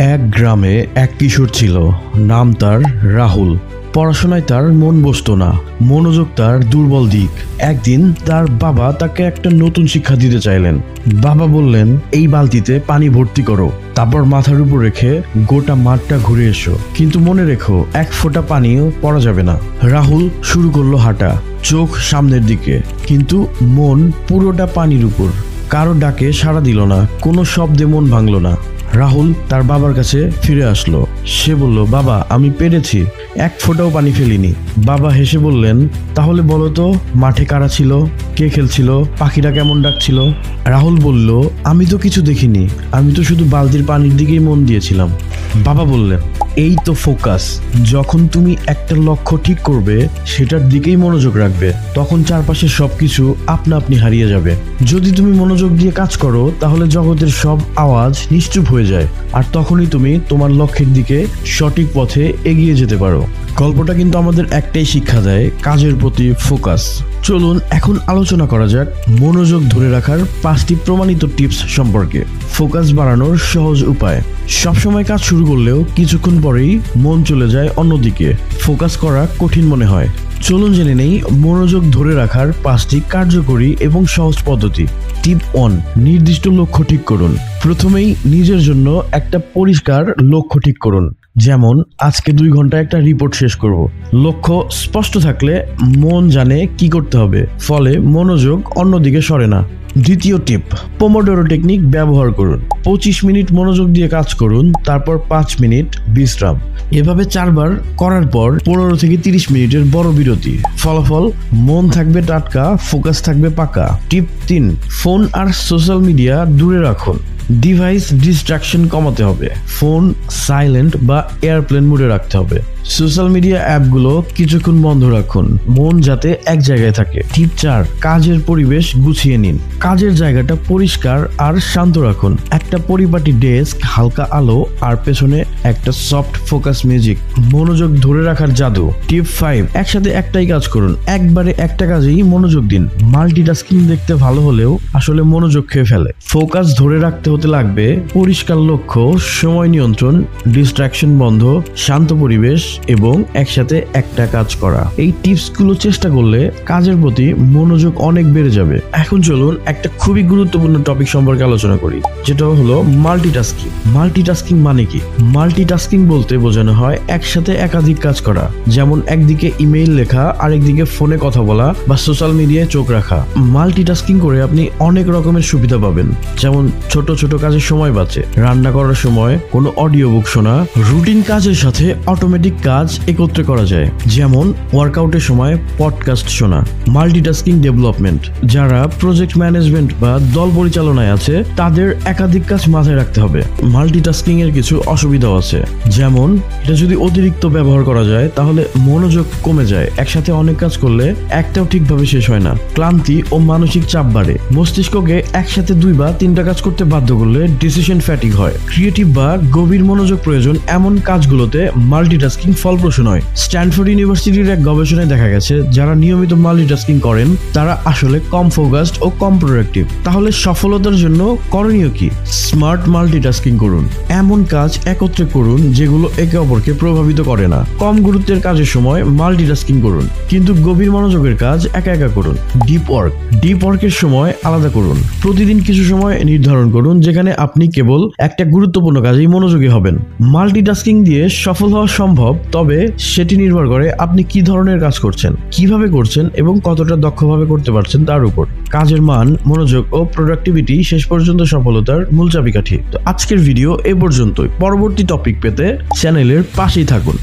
এক গ্রামে এক কিশোর ছিল, নাম তার রাহুল। পড়াশোনায় তার মন বসতো না, মনোযোগ তার দুর্বল দিক। একদিন তার বাবা তাকে একটা নতুন শিক্ষা দিতে চাইলেন। বাবা বললেন, এই বালতিতে পানি ভর্তি করো, তারপর মাথার উপর রেখে গোটা মাঠটা ঘুরে এসো, কিন্তু মনে রেখো এক ফোঁটা পানিও পড়া যাবে না। রাহুল শুরু করলো হাঁটা, চোখ সামনের দিকে, কিন্তু মন পুরোটা পানির উপর। কারো ডাকে সাড়া দিল না, কোনো শব্দে মন ভাঙল না। রাহুল তার বাবার কাছে ফিরে আসলো। সে বলল, বাবা আমি পেরেছি, এক ফোঁটাও পানি ফেলিনি। বাবা হেসে বললেন, তাহলে বলো তো মাঠে কারা ছিল, কে খেলছিল, পাখিরা কেমন ডাকছিল? রাহুল বলল, আমি তো কিছু দেখিনি, আমি তো শুধু বালতির পানির দিকেই মন দিয়েছিলাম। বাবা বললেন, এই তো ফোকাস। যখন তুমি একটা লক্ষ্য ঠিক করবে, সেটার দিকেই মনোযোগ রাখবে, তখন চারপাশের সবকিছু আপনা আপনি হারিয়ে যাবে। যদি তুমি মনোযোগ দিয়ে কাজ করো, তাহলে জগতের সব আওয়াজ নিশ্চুপ হয়ে যায়, আর তখনই তুমি তোমার লক্ষ্যের দিকে সঠিক পথে এগিয়ে যেতে পারো। গল্পটা কিন্তু আমাদের একটাই শিক্ষা দেয়, কাজের প্রতি ফোকাস। চলুন এখন আলোচনা করা যাক মনোযোগ ধরে রাখার 5টি প্রমাণিত টিপস সম্পর্কে। ফোকাস বাড়ানোর সহজ উপায়। সবসময় কাজ শুরু করলেও কিছুক্ষণ পরেই মন চলে যায় অন্যদিকে, ফোকাস করা কঠিন মনে হয়। চলুন জেনে নেই মনোযোগ ধরে রাখার 5টি কার্যকরী এবং সহজ পদ্ধতি। টিপ 1, নির্দিষ্ট লক্ষ্য ঠিক করুন। প্রথমেই নিজের জন্য একটা পরিষ্কার লক্ষ্য ঠিক করুন। যেমন, আজকে 2 ঘন্টা একটা রিপোর্ট শেষ করব। লক্ষ্য স্পষ্ট থাকলে মন জানে কি করতে হবে, ফলে মনোযোগ অন্যদিকে সরে না। দ্বিতীয় টিপ, পোমোডোরো টেকনিক ব্যবহার করুন। 25 মিনিট মনোযোগ দিয়ে কাজ করুন, তারপর 5 মিনিট বিশ্রাম। এভাবে 4 বার করার পর 15 থেকে 30 মিনিটের বড় বিরতি। ফলাফল, মন থাকবে টাটকা, ফোকাস থাকবে পাকা। টিপ 3, ফোন আর সোশ্যাল মিডিয়া দূরে রাখুন। ডিভাইস ডিস্ট্রাকশন কমাতে হবে। ফোন সাইলেন্ট বা এয়ারপ্লেন মোডে রাখতে হবে। সোশ্যাল মিডিয়া অ্যাপগুলো কিছুক্ষণ বন্ধ রাখুন, মন যাতে এক জায়গায় থাকে। টিপ 4, কাজের পরিবেশ গুছিয়ে নিন। কাজের জায়গাটা পরিষ্কার আর শান্ত রাখুন। একটা পরিপাটি ডেস্ক, হালকা আলো আর পেছনে একটা সফট ফোকাস মিউজিক, মনোযোগ ধরে রাখার জাদু। টিপ 5, একসাথে একটাই কাজ করুন। একবারে একটা কাজেই মনোযোগ দিন। মাল্টিটাস্কিং দেখতে ভালো হলেও আসলে মনোযোগ খেয়ে ফেলে। ফোকাস ধরে রাখতে হতে লাগবে পরিষ্কার লক্ষ্য, সময় নিয়ন্ত্রণ, ডিস্ট্রাকশন বন্ধ, শান্ত পরিবেশ এবং একসাথে একটা কাজ করা। এই টিপসগুলো চেষ্টা করলে কাজের প্রতি মনোযোগ অনেক বেড়ে যাবে। এখন চলুন একটা খুবই গুরুত্বপূর্ণ টপিক সম্পর্কে আলোচনা করি, যেটা হলো মাল্টিটাস্কিং। মাল্টিটাস্কিং মানে কি? মাল্টিটাস্কিং বলতে বোঝানো হয় একসাথে একাধিক কাজ করা। যেমন একদিকে ইমেইল লেখা, আরেকদিকে ফোনে কথা বলা বা সোশ্যাল মিডিয়ায় চোখ রাখা। মাল্টিটাস্কিং করে আপনি অনেক রকমের সুবিধা পাবেন, যেমন ছোট ছোট কাজের সময় বাঁচে, রান্না করার সময় কোনো অডিও বুক শোনা, রুটিন কাজের সাথে অটোমেটিক কাজ একত্রে করা যায়, যেমন ওয়ার্কআউটের সময় পডকাস্ট শোনা। মাল্টিটাস্কিং ডেভেলপমেন্ট, যারা প্রজেক্ট ম্যানেজমেন্ট বা দল পরিচালনায় আছে, তাদের একাধিক কাজ মাথায় রাখতে হবে। মাল্টিটাস্কিং এর কিছু অসুবিধাও আছে, যেমন এটা যদি অতিরিক্ত ব্যবহার করা যায় তাহলে মনোযোগ কমে যায়। একসাথে অনেক কাজ করলে একটাও ঠিকভাবে শেষ হয় না। ক্লান্তি ও মানসিক চাপ বাড়ে। মস্তিষ্ককে একসাথে 2 বা 3টা কাজ করতে বাধ্য করলে ডিসিশন ফ্যাটিগ হয়। ক্রিয়েটিভ বা গভীর মনোযোগ প্রয়োজন এমন কাজগুলোতে মাল্টিটাস্কিং ফলপ্রসূ নয়। স্ট্যানফোর্ড ইউনিভার্সিটির এক গবেষণায় দেখা গেছে, যারা নিয়মিত মাল্টিটাস্কিং করেন তারা আসলে কম ফোকাসড ও কম প্রোডাক্টিভ। তাহলে সফলতার জন্য করণীয় কি? স্মার্ট মাল্টিটাস্কিং করুন। এমন কাজ একত্রে করুন যেগুলো একে অপরকে প্রভাবিত করে না। কম গুরুত্বের কাজের সময় মাল্টিটাস্কিং করুন, কিন্তু গভীর মনোযোগের কাজ একা একা করুন। ডিপ ওয়ার্কের সময় আলাদা করুন। প্রতিদিন কিছু সময় নির্ধারণ করুন যেখানে আপনি কেবল একটা গুরুত্বপূর্ণ কাজেই মনোযোগী হবেন। মাল্টিটাস্কিং দিয়ে সফল হওয়া সম্ভব, তবে সেটি নির্ভর করে আপনি কি ধরনের কাজ করছেন, কিভাবে করছেন এবং কতটা দক্ষভাবে করতে পারছেন তার উপর। কাজের মান, মনোযোগ ও প্রোডাক্টিভিটি শেষ পর্যন্ত সফলতার মূল চাবিকাঠি। তো আজকের ভিডিও এ পর্যন্তই। পরবর্তী টপিক পেতে চ্যানেলের পাশেই থাকুন।